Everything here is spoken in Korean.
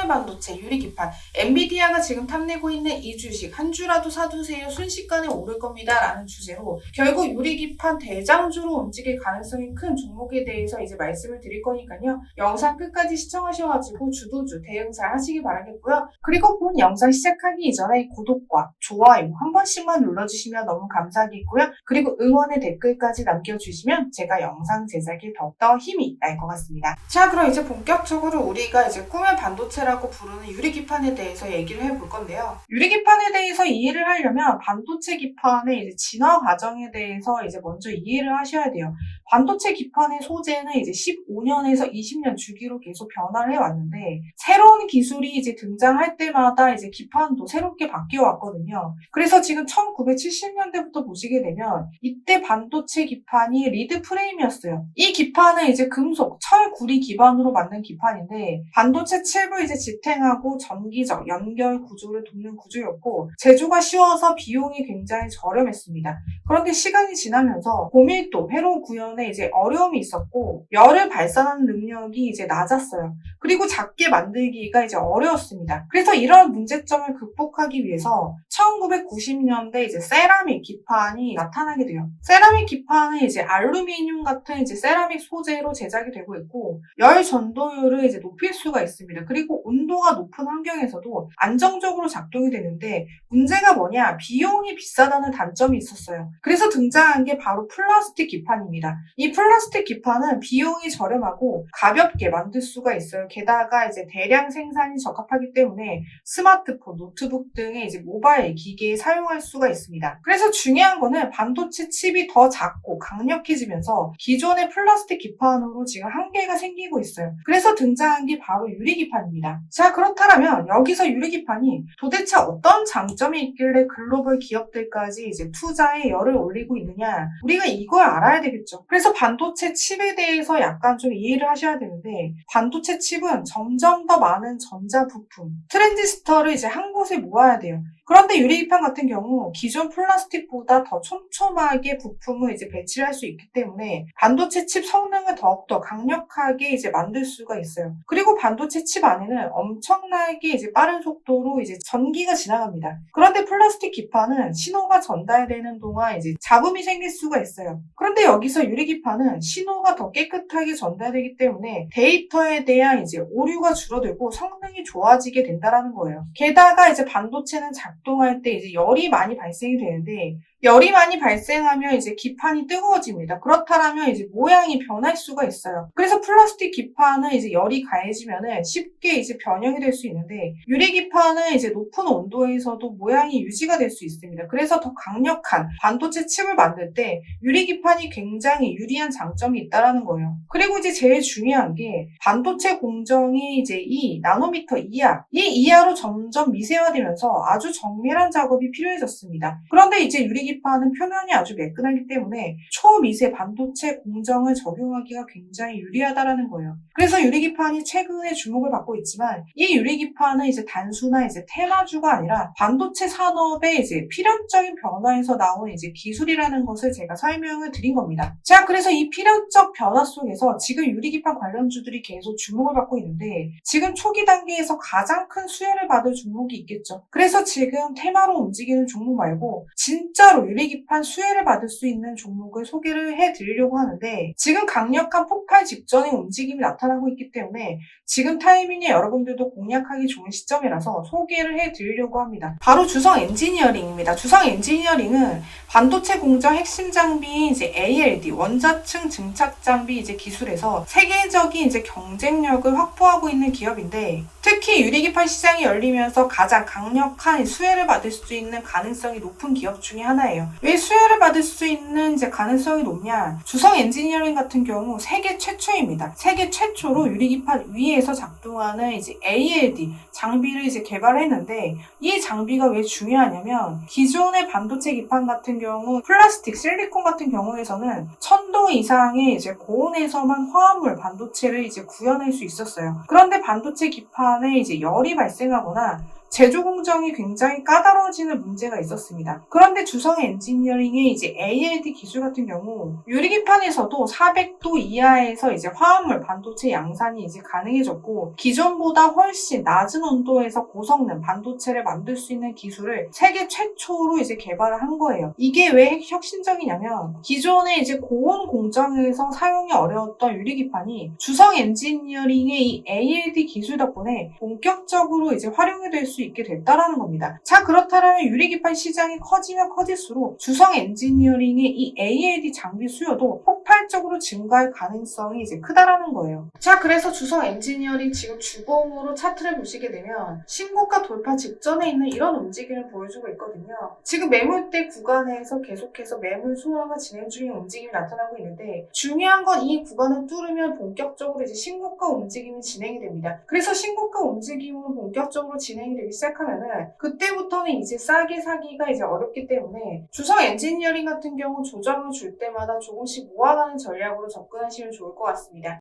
꾸물 반도체, 유리기판, 엔비디아가 지금 탐내고 있는 이 주식 한 주라도 사두세요. 순식간에 오를 겁니다. 라는 주제로 결국 유리기판 대장주로 움직일 가능성이 큰 종목에 대해서 이제 말씀을 드릴 거니까요. 영상 끝까지 시청하셔가지고 주도주 대응 잘 하시기 바라겠고요. 그리고 본 영상 시작하기 이전에 구독과 좋아요 한 번씩만 눌러주시면 너무 감사하겠고요. 그리고 응원의 댓글까지 남겨주시면 제가 영상 제작에 더욱더 힘이 날 것 같습니다. 자, 그럼 이제 본격적으로 우리가 이제 꾸물 반도체라고 부르는 유리기판에 대해서 얘기를 해볼 건데요. 유리기판에 대해서 이해를 하려면 반도체 기판의 이제 진화 과정에 대해서 이제 먼저 이해를 하셔야 돼요. 반도체 기판의 소재는 이제 15년에서 20년 주기로 계속 변화를 해왔는데 새로운 기술이 이제 등장할 때마다 이제 기판도 새롭게 바뀌어 왔거든요. 그래서 지금 1970년대부터 보시게 되면 이때 반도체 기판이 리드 프레임이었어요. 이 기판은 이제 금속, 철, 구리 기반으로 만든 기판인데 반도체 칩을 이제 지탱하고 전기적 연결 구조를 돕는 구조였고 제조가 쉬워서 비용이 굉장히 저렴했습니다. 그런데 시간이 지나면서 고밀도, 회로 구현에 이제 어려움이 있었고 열을 발산하는 능력이 이제 낮았어요. 그리고 작게 만들기가 이제 어려웠습니다. 그래서 이런 문제점을 극복하기 위해서 1990년대 이제 세라믹 기판이 나타나게 돼요. 세라믹 기판은 이제 알루미늄 같은 이제 세라믹 소재로 제작이 되고 있고 열 전도율을 이제 높일 수가 있습니다. 그리고 온도가 높은 환경에서도 안정적으로 작동이 되는데 문제가 뭐냐? 비용이 비싸다는 단점이 있었어요. 그래서 등장한 게 바로 플라스틱 기판입니다. 이 플라스틱 기판은 비용이 저렴하고 가볍게 만들 수가 있어요. 게다가 이제 대량 생산이 적합하기 때문에 스마트폰, 노트북 등의 이제 모바일 기기에 사용할 수가 있습니다. 그래서 중요한 거는 반도체 칩이 더 작고 강력해지면서 기존의 플라스틱 기판으로 지금 한계가 생기고 있어요. 그래서 등장한 게 바로 유리기판입니다. 자, 그렇다면 여기서 유리기판이 도대체 어떤 장점이 있길래 글로벌 기업들까지 이제 투자에 열을 올리고 있느냐? 우리가 이걸 알아야 되겠죠. 그래서 반도체 칩에 대해서 약간 좀 이해를 하셔야 되는데 반도체 칩은 점점 더 많은 전자 부품, 트랜지스터를 이제 한 곳에 모아야 돼요. 그런데 유리기판 같은 경우 기존 플라스틱보다 더 촘촘하게 부품을 이제 배치를 할 수 있기 때문에 반도체 칩 성능을 더욱더 강력하게 이제 만들 수가 있어요. 그리고 반도체 칩 안에는 엄청나게 이제 빠른 속도로 이제 전기가 지나갑니다. 그런데 플라스틱 기판은 신호가 전달되는 동안 이제 잡음이 생길 수가 있어요. 그런데 여기서 유리기판은 신호가 더 깨끗하게 전달되기 때문에 데이터에 대한 이제 오류가 줄어들고 성능이 좋아지게 된다라는 거예요. 게다가 이제 반도체는 작동할 때 이제 열이 많이 발생이 되는데 열이 많이 발생하면 이제 기판이 뜨거워집니다. 그렇다면 이제 모양이 변할 수가 있어요. 그래서 플라스틱 기판은 이제 열이 가해지면은 쉽게 이제 변형이 될 수 있는데 유리기판은 이제 높은 온도에서도 모양이 유지가 될 수 있습니다. 그래서 더 강력한 반도체 칩을 만들 때 유리기판이 굉장히 유리한 장점이 있다라는 거예요. 그리고 이제 제일 중요한 게 반도체 공정이 이제 이 나노미터 이하, 이 이하로 점점 미세화되면서 아주 정밀한 작업이 필요해졌습니다. 그런데 이제 유리기판은 표면이 아주 매끈하기 때문에 초미세 반도체 공정을 적용하기가 굉장히 유리하다라는 거예요. 그래서 유리기판이 최근에 주목을 받고 있지만 이 유리기판은 이제 단순한 이제 테마주가 아니라 반도체 산업의 이제 필연적인 변화에서 나온 이제 기술이라는 것을 제가 설명을 드린 겁니다. 자, 그래서 이 필연적 변화 속에서 지금 유리기판 관련주들이 계속 주목을 받고 있는데 지금 초기 단계에서 가장 큰 수혜를 받을 종목이 있겠죠. 그래서 지금 테마로 움직이는 종목 말고 진짜로 유리기판 수혜를 받을 수 있는 종목을 소개를 해드리려고 하는데 지금 강력한 폭발 직전의 움직임이 나타나고 있기 때문에 지금 타이밍에 여러분들도 공략하기 좋은 시점이라서 소개를 해드리려고 합니다. 바로 주성 엔지니어링입니다. 주성 엔지니어링은 반도체 공정 핵심 장비인 이제 ALD 원자층 증착 장비 이제 기술에서 세계적인 이제 경쟁력을 확보하고 있는 기업인데 특히 유리기판 시장이 열리면서 가장 강력한 수혜를 받을 수 있는 가능성이 높은 기업 중에 하나예요. 왜 수혜를 받을 수 있는 이제 가능성이 높냐? 주성 엔지니어링 같은 경우 세계 최초입니다. 세계 최초로 유리기판 위에서 작동하는 이제 ALD 장비를 이제 개발했는데 이 장비가 왜 중요하냐면 기존의 반도체 기판 같은 경우 플라스틱, 실리콘 같은 경우에서는 1000도 이상의 이제 고온에서만 화합물 반도체를 이제 구현할 수 있었어요. 그런데 반도체 기판에 이제 열이 발생하거나 제조 공정이 굉장히 까다로워지는 문제가 있었습니다. 그런데 주성 엔지니어링의 이제 ALD 기술 같은 경우 유리기판에서도 400도 이하에서 이제 화합물 반도체 양산이 이제 가능해졌고 기존보다 훨씬 낮은 온도에서 고성능 반도체를 만들 수 있는 기술을 세계 최초로 이제 개발을 한 거예요. 이게 왜 혁신적이냐면 기존에 이제 고온 공정에서 사용이 어려웠던 유리기판이 주성 엔지니어링의 이 ALD 기술 덕분에 본격적으로 이제 활용이 될 수 있게 됐다라는 겁니다. 자, 그렇다면 유리기판 시장이 커지면 커질수록 주성 엔지니어링의 이 ALD 장비 수요도 폭발적으로 증가할 가능성이 이제 크다라는 거예요. 자, 그래서 주성 엔지니어링 지금 주봉으로 차트를 보시게 되면 신고가 돌파 직전에 있는 이런 움직임을 보여주고 있거든요. 지금 매물대 구간에서 계속해서 매물 소화가 진행 중인 움직임이 나타나고 있는데 중요한 건 이 구간을 뚫으면 본격적으로 이제 신고가 움직임이 진행이 됩니다. 그래서 신고가 움직임으로 본격적으로 진행이 되기 시작하면은 그때부터는 이제 싸게 사기가 이제 어렵기 때문에 주성 엔지니어링 같은 경우 조정을 줄 때마다 조금씩 모아가는 전략으로 접근하시면 좋을 것 같습니다.